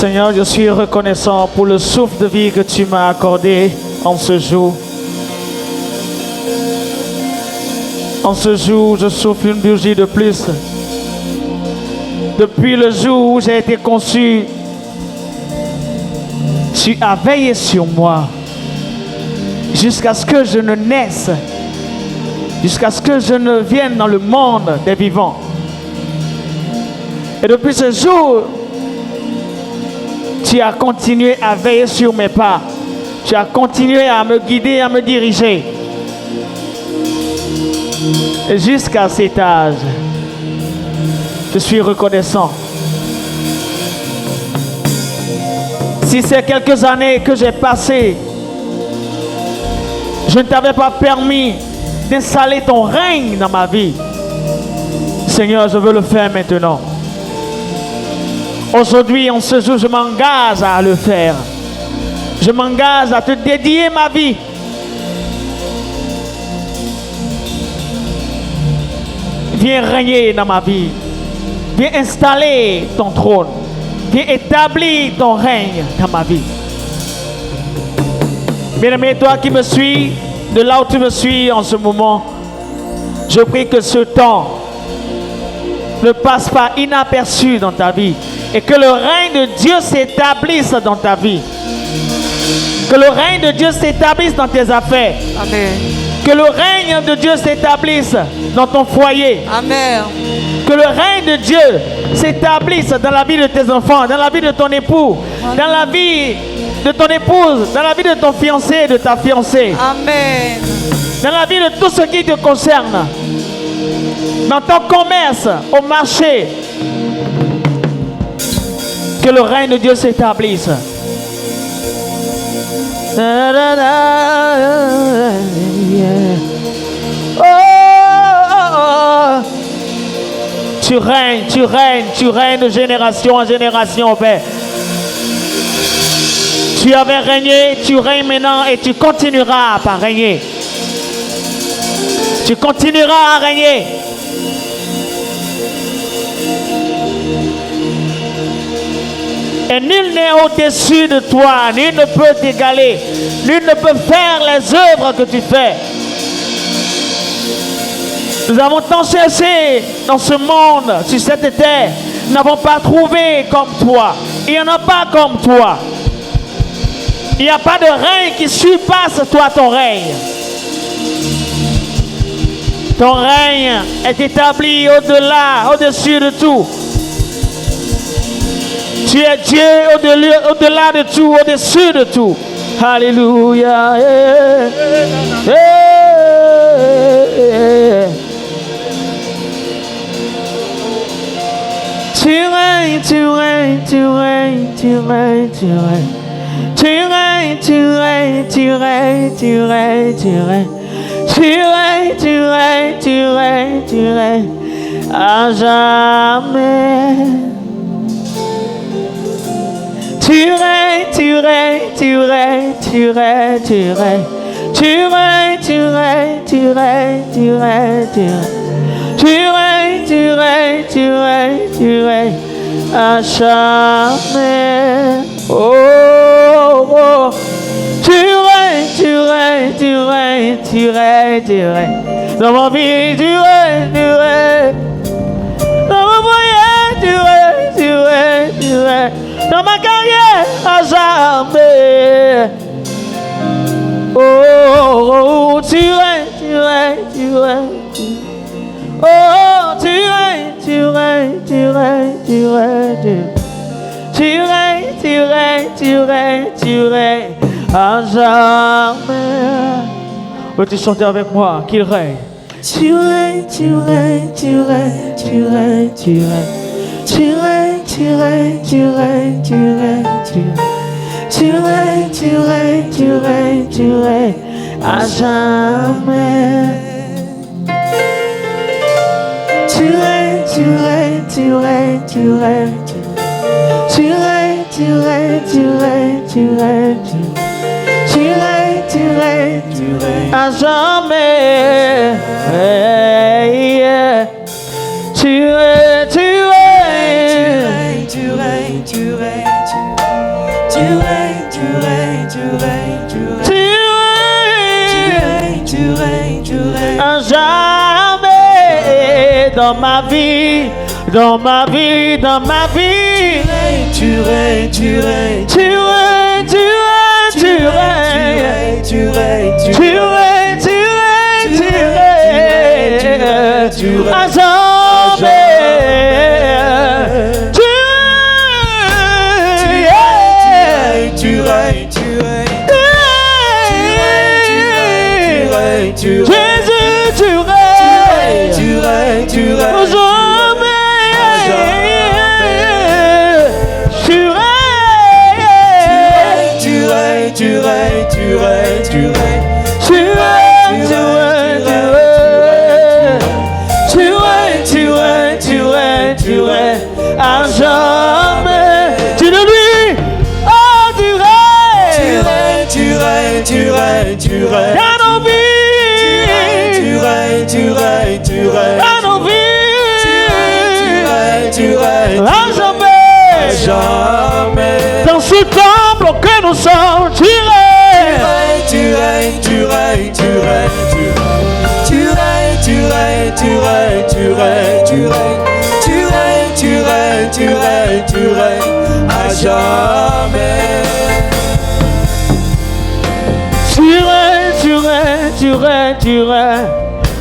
Seigneur, je suis reconnaissant pour le souffle de vie que tu m'as accordé en ce jour. En ce jour, je souffle une bougie de plus. Depuis le jour où j'ai été conçu, tu as veillé sur moi jusqu'à ce que je ne naisse, jusqu'à ce que je ne vienne dans le monde des vivants. Et depuis ce jour, tu as continué à veiller sur mes pas. Tu as continué à me guider, à me diriger. Et jusqu'à cet âge, je suis reconnaissant. Si ces quelques années que j'ai passées, je ne t'avais pas permis d'installer ton règne dans ma vie, Seigneur, je veux le faire maintenant. Aujourd'hui, en ce jour, je m'engage à le faire. Je m'engage à te dédier ma vie. Viens régner dans ma vie. Viens installer ton trône. Viens établir ton règne dans ma vie. Bien-aimé, toi qui me suis, de là où tu me suis en ce moment, je prie que ce temps ne passe pas inaperçu dans ta vie. Et que le règne de Dieu s'établisse dans ta vie. Que le règne de Dieu s'établisse dans tes affaires. Amen. Que le règne de Dieu s'établisse dans ton foyer. Amen. Que le règne de Dieu s'établisse dans la vie de tes enfants, dans la vie de ton époux, Amen. Dans la vie de ton épouse, dans la vie de ton fiancé, de ta fiancée. Amen. Dans la vie de tout ce qui te concerne. Dans ton commerce, au marché. Que le règne de Dieu s'établisse. Oh, tu règnes, tu règnes, tu règnes de génération en génération, Père. Tu avais régné, tu règnes maintenant et tu continueras à régner. Tu continueras à régner. Et nul n'est au-dessus de toi, nul ne peut t'égaler, nul ne peut faire les œuvres que tu fais. Nous avons tant cherché dans ce monde, sur cette terre, nous n'avons pas trouvé comme toi. Il n'y en a pas comme toi. Il n'y a pas de règne qui surpasse toi ton règne. Ton règne est établi au-delà, au-dessus de tout. Tu es Dieu au-delà de tout, au-dessus de tout. Alléluia. Tu règnes, tu règnes, tu règnes, tu règnes, tu règnes. Tu règnes, tu règnes, tu règnes, tu règnes, tu règnes. Tu règnes, tu règnes, tu règnes, tu règnes. À jamais. Tu règnes, tu règnes, tu règnes, tu règnes, tu règnes. Tu règnes, tu règnes, tu règnes, tu règnes, tu règnes. Tu règnes, tu règnes, tu règnes, tu règnes. À jamais. Oh, oh. Tu règnes, tu règnes, tu règnes, tu règnes, tu règnes. Dans ma vie, tu règnes, tu règnes. Dans mon foyer, tu règnes, tu règnes, tu règnes. Dans ma carrière, à jamais. Oh, oh, oh, tu règnes, tu règnes, tu règnes. Oh, tu règnes, tu règnes, tu règnes, tu règnes. Tu règnes, tu règnes, tu règnes, tu règnes. À jamais. Veux-tu chanter avec moi qu'il règne? Tu règnes, tu règnes, tu règnes, tu règnes, tu règnes. Tu règnes, tu règnes, tu règnes, tu règnes, tu règnes. Tu règnes, tu règnes, tu règnes, tu règnes. À jamais. Tu règnes, tu règnes, tu règnes, tu règnes, tu règnes, tu règnes, tu règnes, tu règnes, tu règnes, tu règnes, tu règnes, à jamais. Hey, yeah. Tu règnes, tu règnes, Tu règnes, tu règnes, tu règnes, tu règnes. dans ma vie, dans ma vie, dans ma vie. Tu règnes, tu règnes, Tu règnes, tu règnes, tu règnes. tu règnes, tu Tu règnes, tu règnes, tu règnes. tu règnes. À jamais. Tu règnes, tu règnes. Jésus, tu règnes. Tu règnes, tu règnes. Au jamais. Tu règnes. Tu règnes, tu règnes, tu règnes, tu règnes. Tu règnes, tu règnes, tu règnes. Tu règnes, tu règnes, tu règnes. À jamais. Tu le lui. Oh, tu règnes. Tu règnes, tu règnes, tu règnes. Dans nos vies. Tu règnes, tu règnes, tu règnes. Dans nos vies. Tu règnes, À jamais. jamais. Dans ce temple que nous sommes, tu règnes. Tu règnes, tu règnes, tu règnes, tu règnes. Tu règnes, tu règnes, tu règnes, tu règnes. Tu règnes, tu règnes, tu règnes, tu règnes. À jamais. Tu règnes, tu règnes, tu règnes, tu règnes.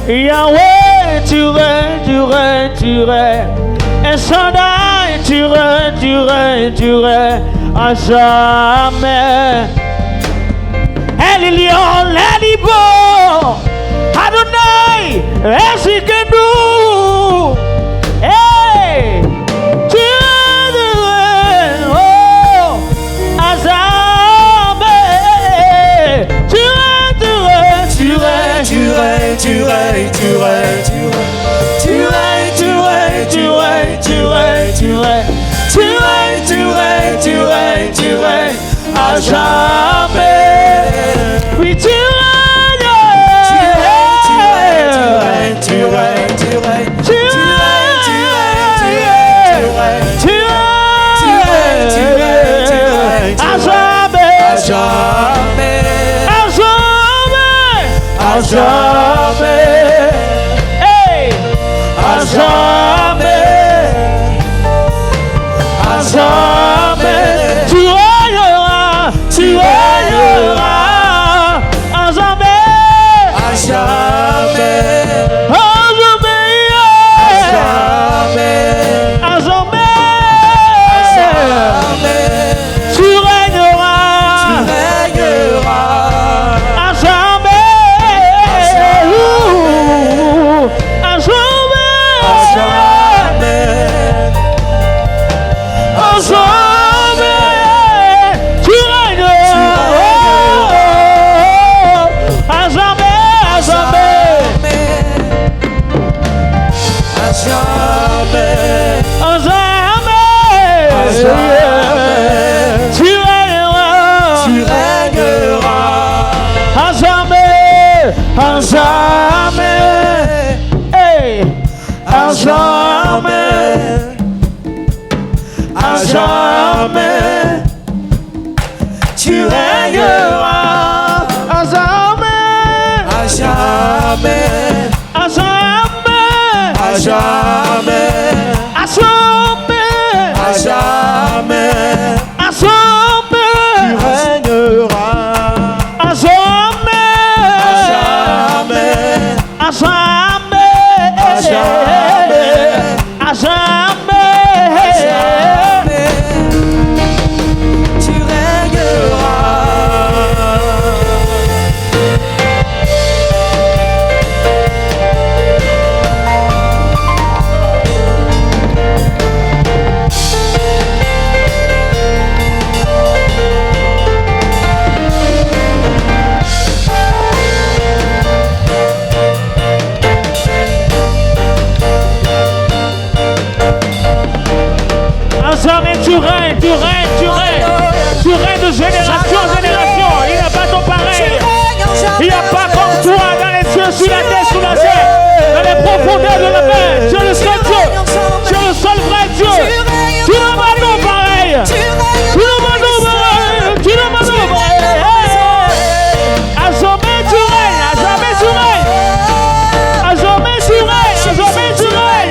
Yahweh, tu règnes, tu règnes, tu règnes. El Shaddai, tu règnes, tu règnes, tu règnes. À jamais. El Elyon, l'Elibo. Adonai, ainsi que nous. Hey! Tu règnes, oh, à jamais. Tu règnes, tu règnes, tu règnes. Tu règnes, tu règnes, tu règnes. Tu règnes, tu règnes, tu règnes, tu règnes, tu règnes. Tu règnes, tu règnes, tu règnes, tu règnes. À jamais. Oui, tu règnes. Tu règnes, tu règnes. Tu règnes. À jamais. À jamais. À jamais. À jamais. Hey. À jamais. À jamais. Tu règneras. Tu règneras. À jamais. À jamais. À jamais. À jamais. À jamais. Jamais. Tu règneras. Tu règneras. À jamais. À jamais. À jamais. À jamais. Tu règneras. À jamais. À jamais. À jamais. À jamais. À jamais. Tu règneras. Tu règneras. À jamais. À jamais. Hey. À jamais. À jamais. Tu règneras. À jamais. À jamais. À jamais. À jamais. À jamais. À jamais. À jamais. Tu règneras. À jamais. À jamais. À jamais. À jamais. À jamais. Tu règnes, tu règnes, tu règnes. Tu règnes de génération en génération. Il n'y a pas ton pareil. Il n'y a pas comme toi dans les cieux, sur la terre, sous la terre, dans les profondeurs de la mer. Tu es le seul Dieu. Tu es le seul vrai Dieu. Tu n'as pas ton pareil. Tu n'as pas ton pareil. Tu n'as pas ton pareil. À jamais tu règnes. À jamais tu règnes. À jamais tu règnes. À jamais tu règnes.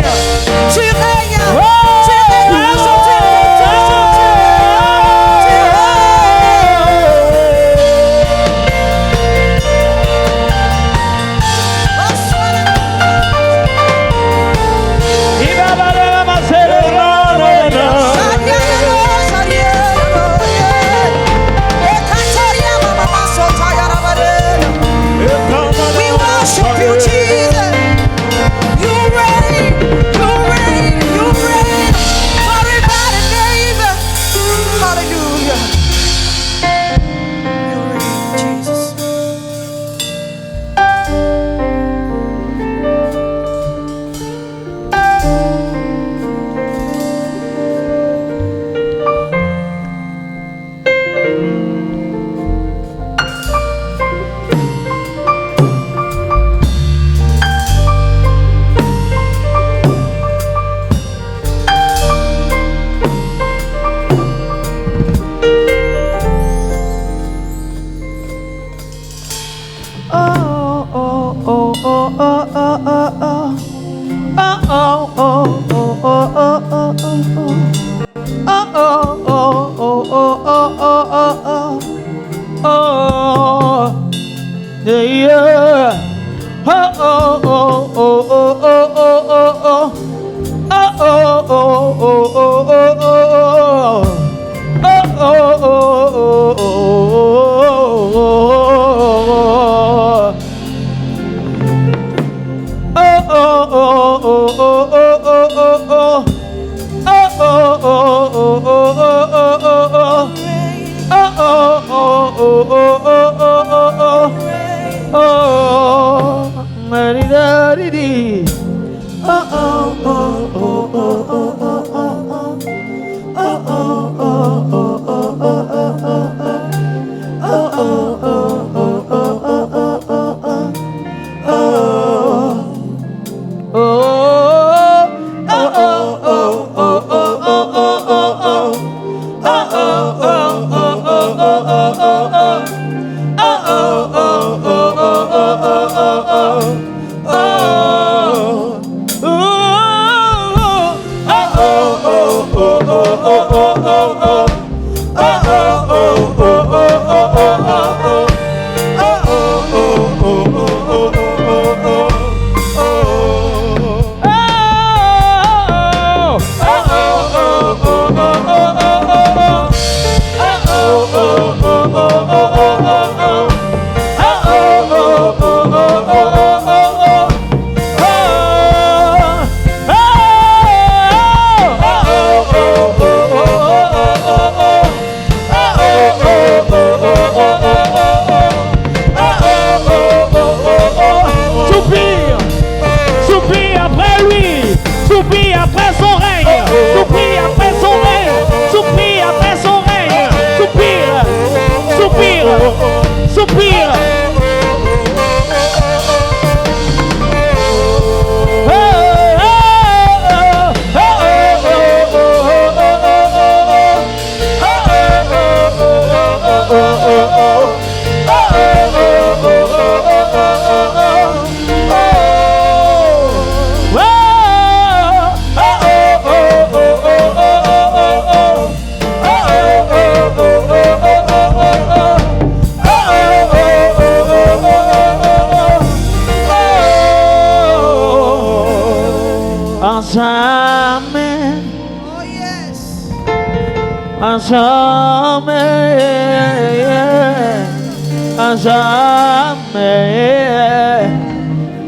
Jamais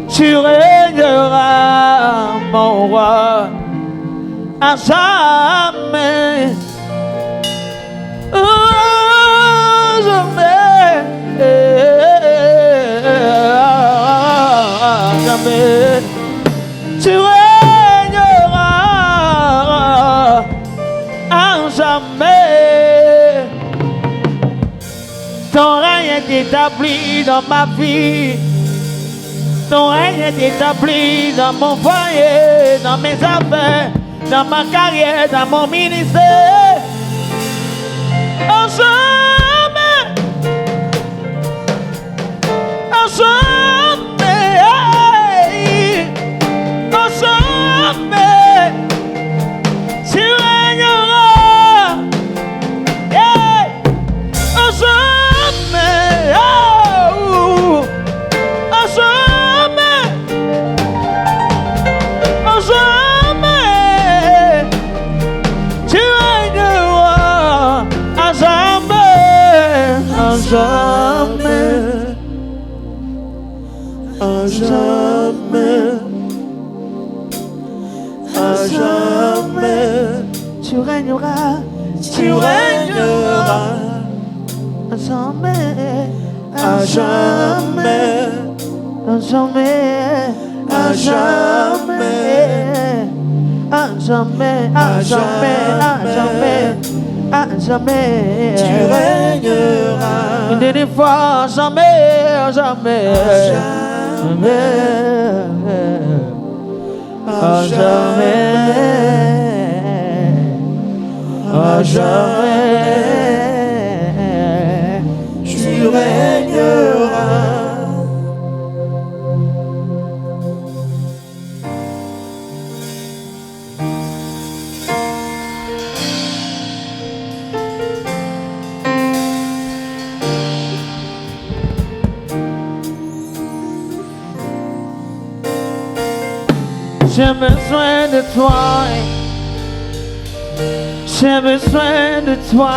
tu régneras, mon roi, à jamais, jamais, jamais tu régneras, à jamais. Ton règne est établi dans ma vie. Ton règne est établi dans mon foyer, dans mes affaires, dans ma carrière, dans mon ministère. À jamais, à jamais, à jamais, tu régneras, à jamais, à jamais, à jamais, tu régneras, à jamais, à jamais, à jamais, à jamais, tu régneras, tu régneras, à jamais, à jamais, à jamais, à jamais, à jamais, à jamais, à jamais, à jamais, tu régneras, une dernière fois, à jamais, à jamais, à jamais, à jamais, tu régneras. J'ai besoin de toi. J'ai besoin de toi.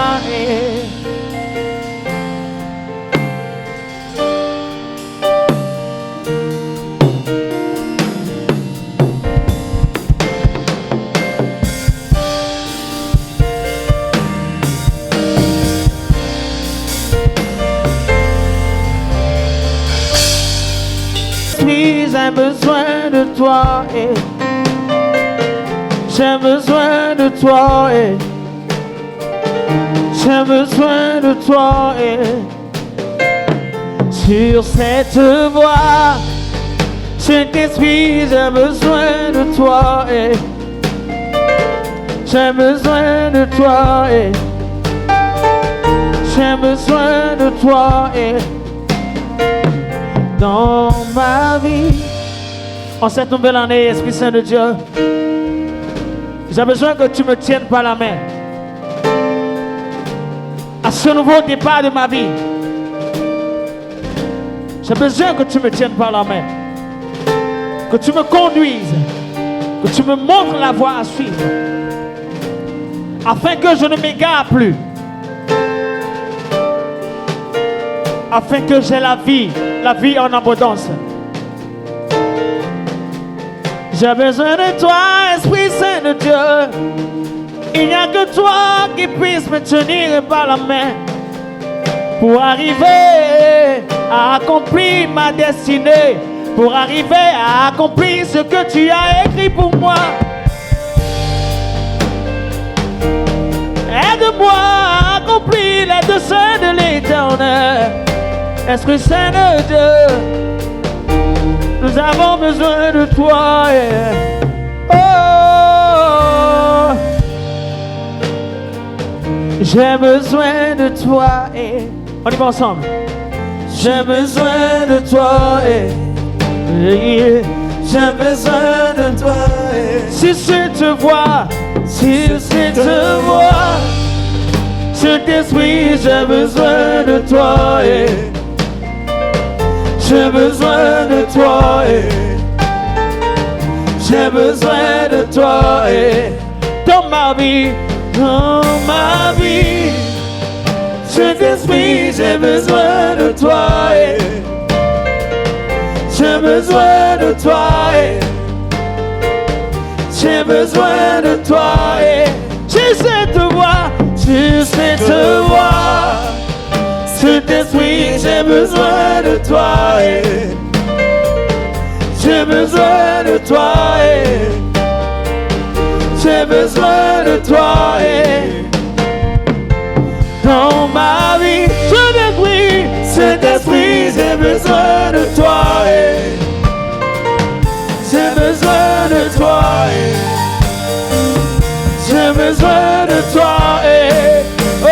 J'ai besoin de toi. J'ai besoin de toi. J'ai besoin de toi. Sur cette voie, Saint-Esprit, j'ai besoin de toi. J'ai besoin de toi. J'ai besoin de toi. Dans ma vie, en cette nouvelle année, Esprit Saint de Dieu, j'ai besoin que tu me tiennes par la main. À ce nouveau départ de ma vie, j'ai besoin que tu me tiennes par la main. Que tu me conduises. Que tu me montres la voie à suivre. Afin que je ne m'égare plus. Afin que j'ai la vie en abondance. J'ai besoin de toi, Esprit Saint de Dieu. Il n'y a que toi qui puisse me tenir par la main pour arriver à accomplir ma destinée, pour arriver à accomplir ce que tu as écrit pour moi. Aide-moi à accomplir les desseins de l'Éternel. Esprit Saint de Dieu, nous avons besoin de toi. Oh, j'ai besoin de toi. On y va ensemble. J'ai besoin de toi. J'ai besoin de toi. Si cette voix, cet esprit, j'ai besoin de toi. J'ai besoin de toi. J'ai besoin de toi. Dans ma vie, cet esprit, j'ai besoin de toi. J'ai besoin de toi. J'ai besoin de toi. J'ai cette voix, cet esprit, j'ai besoin de toi. J'ai besoin de toi. J'ai besoin de toi. Dans ma vie, cet esprit, j'ai besoin de toi. J'ai besoin de toi. J'ai besoin de toi. Oh.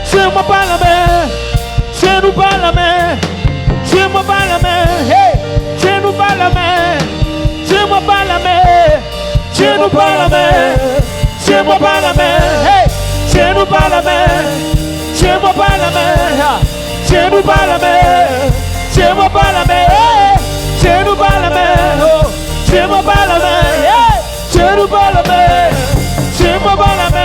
Tiens-moi par la main, tiens-nous par la main, tiens-moi par la main, hey, tiens-nous par la main, tiens-moi par la main, tiens-nous par la main, tiens-moi par la main, hey, tiens-nous par la main, tiens-moi par la main, tiens-nous par la main, tiens-moi par la main, hey, tiens-nous par la main, oh, tiens-moi par la main, hey, tiens-nous par la main, tiens-moi par la main.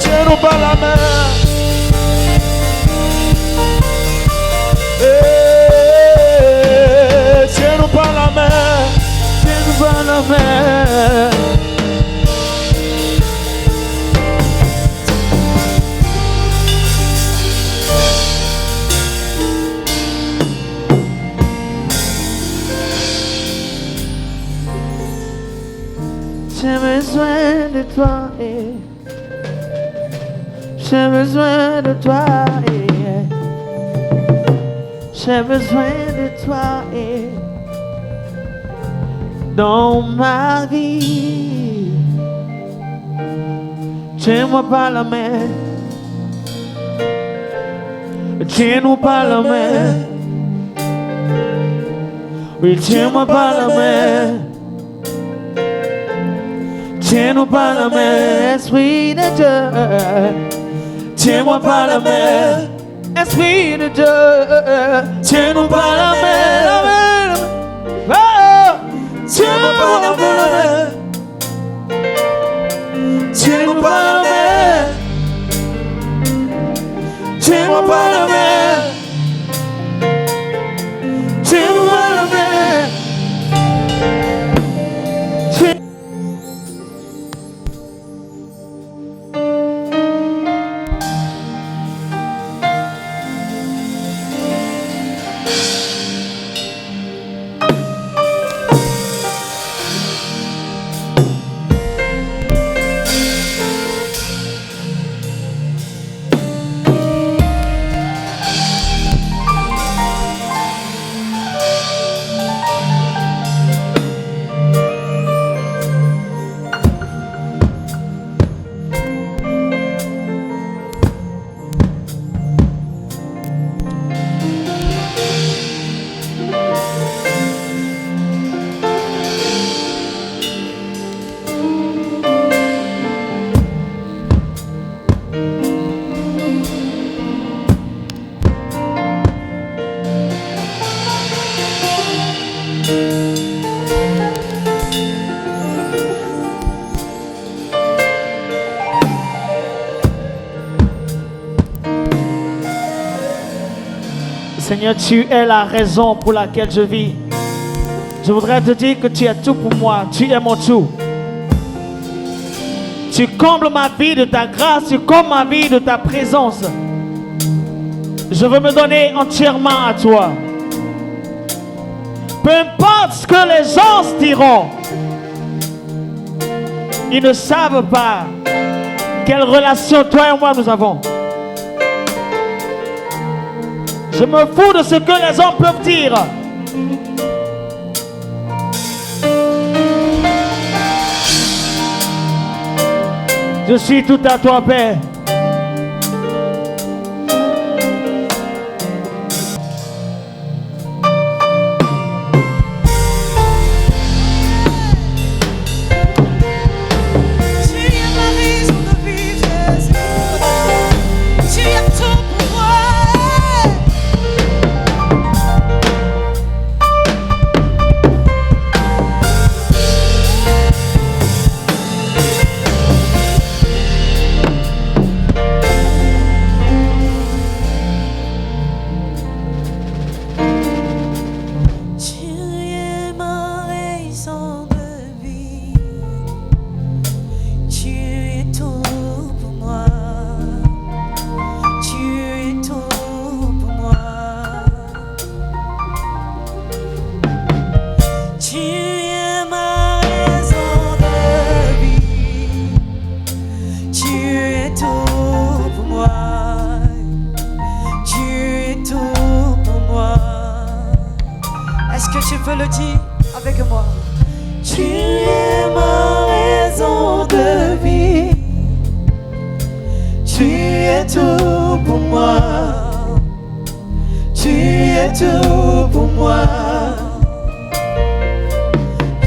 Tiens-nous par la main. Tiens-nous par la main. Tiens-nous par la main. J'ai besoin de toi, j'ai besoin de toi, j'ai besoin de toi, dans ma vie. Tiens-moi par la main, tiens-nous par la main, oui, tiens-moi par la main. Tiens-nous par la main, esprit de Dieu. Tiens-moi par la main, esprit de Dieu. Tiens-nous par la main, oh, tiens-moi par la main. Tiens-nous par la main. Tiens-moi par la main. Tiens-moi par la main. Seigneur, tu es la raison pour laquelle je vis. Je voudrais te dire que tu es tout pour moi. Tu es mon tout. Tu combles ma vie de ta grâce. Tu combles ma vie de ta présence. Je veux me donner entièrement à toi. Peu importe ce que les gens se diront. Ils ne savent pas quelle relation toi et moi nous avons. Je me fous de ce que les hommes peuvent dire. Je suis tout à toi, Père. le dis avec moi. Tu es ma raison de vie. Tu es tout pour moi. Tu es tout pour moi.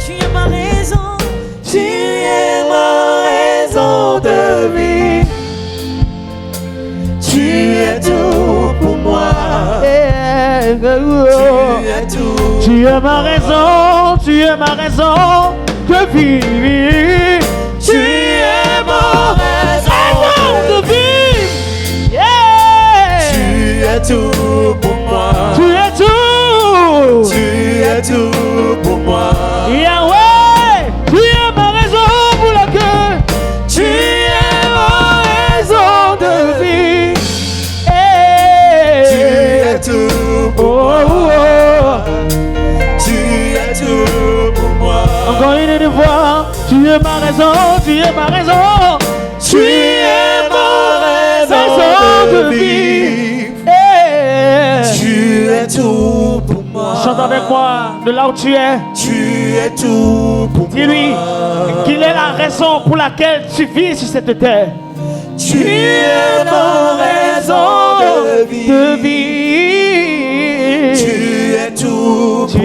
Tu es ma raison. Tu es ma raison de vie. Tu es tout pour moi. Tu es tout. Tu es ma raison, tu es ma raison de vivre. Tu es ma raison de vivre. Yeah. Tu es tout pour moi. Tu es tout. Tu es tout pour moi. Yahweh, tu es ma raison pour laquelle tu es ma raison de vie. Hey. Tu es tout pour moi. Tu es tout pour moi. Encore une fois, tu Tu es ma raison, tu es ma raison. Tu es ma raison de vivre. Tu es tout pour moi. Chante avec moi de là où tu es. Tu es tout pour moi. Dis-lui qu'il est la raison pour laquelle tu vis sur cette terre. Tu es ma raison de vivre. Tu es tout pour Tu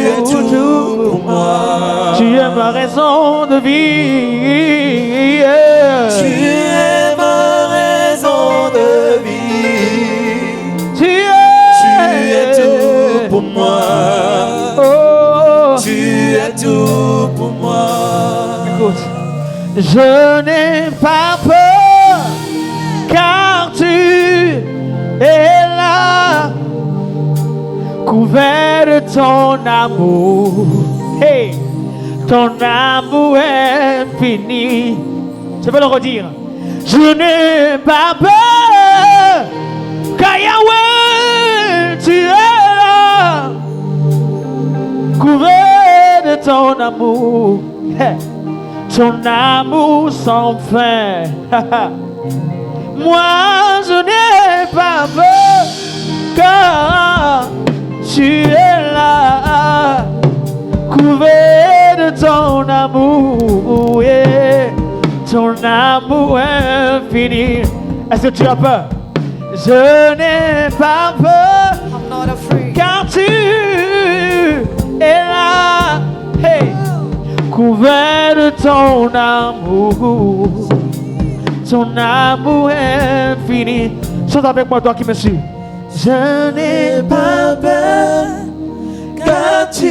es tout pour moi. Tu es ma raison de vivre. Tu es ma raison de vivre. Tu es tout pour moi. Oh. Tu es tout pour moi. Écoute, je n'ai pas peur car tu es là, couvert de ton amour. Hey, ton amour infini. Je vais le redire. Je n'ai pas peur car Yahweh, tu es là, couvert de ton amour. Hey. Ton amour sans fin. Moi je n'ai pas peur car tu es là, couvert de ton amour, yeah. Ton amour infini. Est-ce que tu as peur? Je n'ai pas peur car tu es là, hey. Couvert de ton amour infini. Chante avec moi, toi qui me suis. Je n'ai pas peur car tu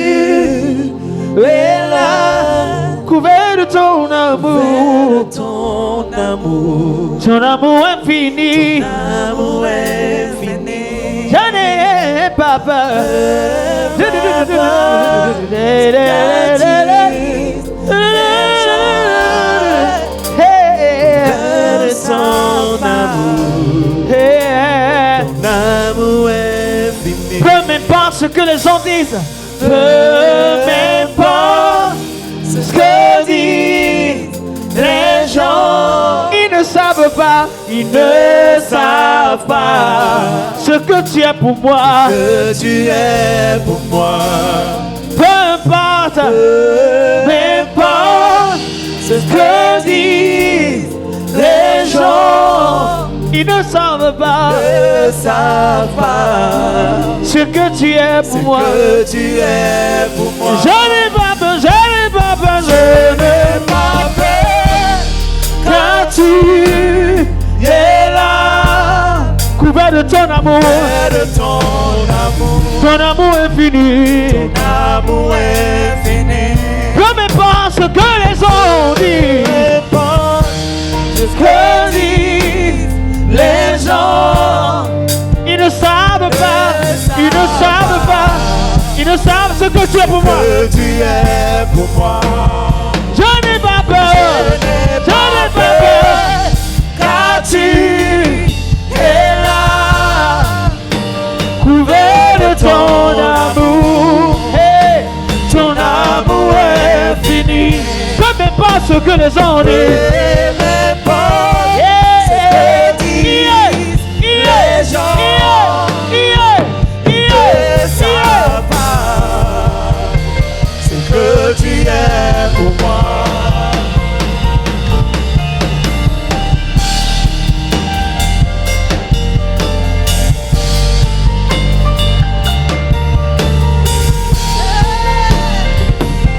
es là, couvert de ton amour, Ton amour. ton amour infini. Amour infini. Je n'ai pas peur. Son amour. L'amour infini. Peu m'importe ce que les gens disent. Peu m'importe ce que disent les gens. Ils ne savent pas, ils ne savent pas ce que tu es pour moi. Que tu es pour moi. Peu importe, ce que disent les gens. Ils ne savent pas, Ne savent pas ce que tu es pour moi. que tu es pour moi. Je n'ai pas peur, je n'ai pas peur, je n'ai pas peur, car tu es là, couvert de ton amour, De ton amour infini. amour infini. Peu m'importe ce que les gens disent, ce que disent les gens. Ils ne savent pas, ils ne savent pas, ils ne savent ce que tu es pour moi. Que tu es pour moi. Je n'ai pas peur, je n'ai pas peur, car tu es là, couvert de ton amour, hey, ton amour infini. Peu m'importe ce que les gens disent, Les gens ne savent pas ce que tu es pour moi.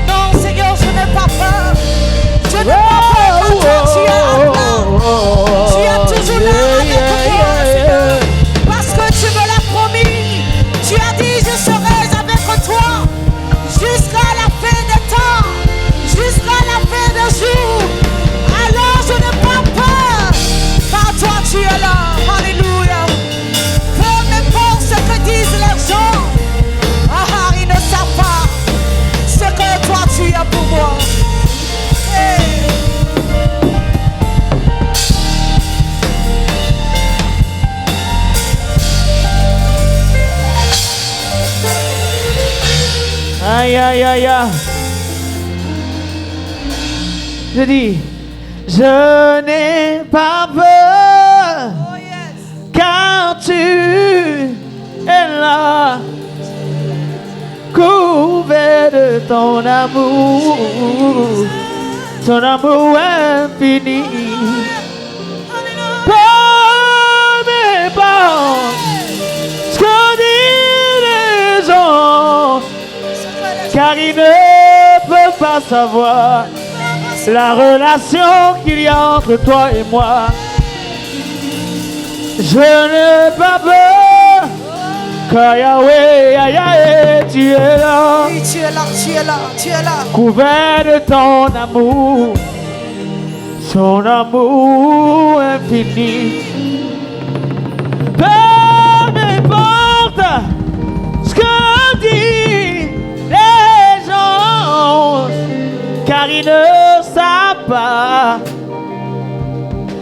Non, Seigneur, je n'ai pas peur. Je n'ai pas peur quand toi tu es là. Tu es toujours là avec moi, Seigneur. Parce que tu me l'as promis. Tu as dit, je serai avec toi jusqu'à la fin des temps, jusqu'à la fin des jours. Alors je n'ai pas peur, car toi tu es là. Alléluia. Peu m'importe ce que disent les gens. Ils ne savent pas ce que toi tu es pour moi. Hey. aïe aïe aïe aïe. Je dis, je n'ai pas peur, Oh yes. car tu es là, couvert de ton amour infini. Peu m'importe ce que disent les gens, car ils ne peuvent pas savoir la relation qu'il y a entre toi et moi. Je n'ai pas peur, car Yahweh, Yahweh, tu es là, Oui, tu es là, tu es là, tu es là. couvert de ton amour infini. Peu m'importe ce que disent les gens, car ils ne savent pas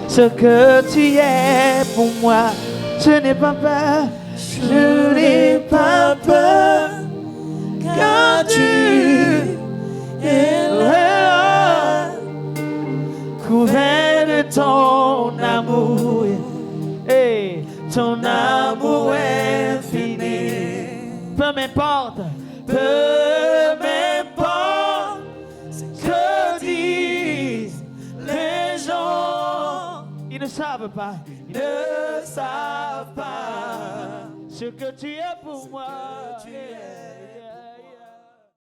ce que tu es pour moi. Je n'ai pas peur, je n'ai pas peur, car tu es là, couvert de ton amour, et ton amour infini. Peu m'importe ce que disent les gens. Ils ne savent pas, ils ne savent pas ce que tu es pour moi.